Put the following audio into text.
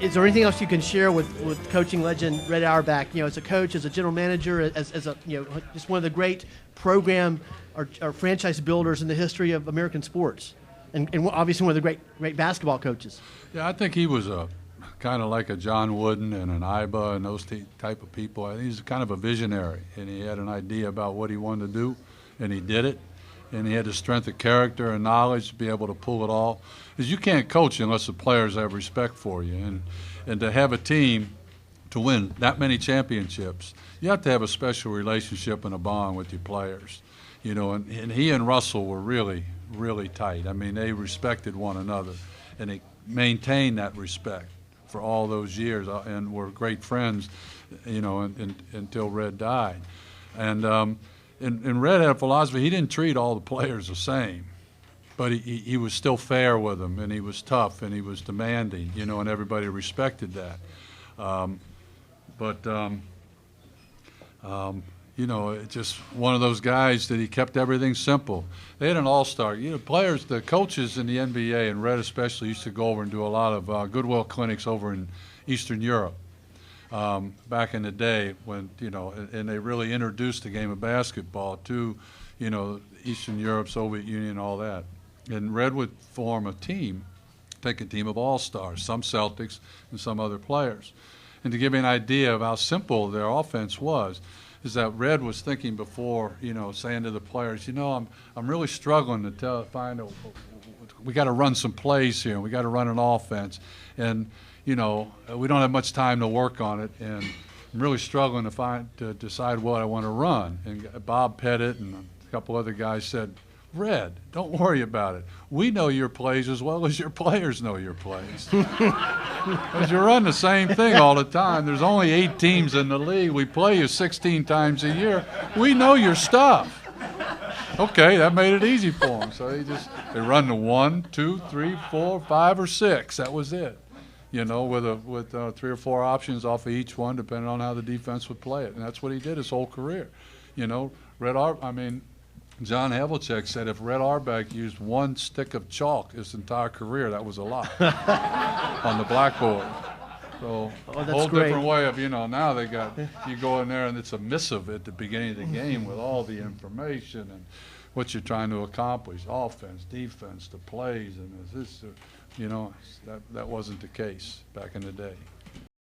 Is there anything else you can share with coaching legend Red Auerbach? As a coach, as a general manager, as a just one of the great program or franchise builders in the history of American sports, and obviously one of the great basketball coaches. Yeah, I think he was a kind of like a John Wooden and an Iba and those type of people. I think he's kind of a visionary, and he had an idea about what he wanted to do, and he did it. And he had the strength of character and knowledge to be able to pull it all. Because you can't coach unless the players have respect for you. And to have a team to win that many championships, you have to have a special relationship and a bond with your players. And he and Russell were really, really tight. I mean, they respected one another, and they maintained that respect for all those years and were great friends, until Red died. And Red had a philosophy. He didn't treat all the players the same, but he was still fair with them, and he was tough, and he was demanding, and everybody respected that. It's just one of those guys that he kept everything simple. They had an all-star. Players, the coaches in the NBA, and Red especially, used to go over and do a lot of goodwill clinics over in Eastern Europe. Back in the day when, and they really introduced the game of basketball to, Eastern Europe, Soviet Union, all that. And Red would form a team, pick a team of all-stars, some Celtics and some other players. And to give you an idea of how simple their offense was, is that Red was thinking before, saying to the players, I'm really struggling to we got to run some plays here. We got to run an offense. And we don't have much time to work on it, and I'm really struggling to decide what I want to run. And Bob Pettit and a couple other guys said, Red, don't worry about it. We know your plays as well as your players know your plays. Because you run the same thing all the time. There's only 8 teams in the league. We play you 16 times a year. We know your stuff. Okay, that made it easy for them. So they run the 1, 2, 3, 4, 5, or 6. That was it. With 3 or 4 options off of each one, depending on how the defense would play it. And that's what he did his whole career. John Havlicek said if Red Auerbach used 1 stick of chalk his entire career, that was a lot on the blackboard. So a whole different way of, now they got, you go in there and it's a missive at the beginning of the game with all the information and what you're trying to accomplish, offense, defense, the plays, and that wasn't the case back in the day.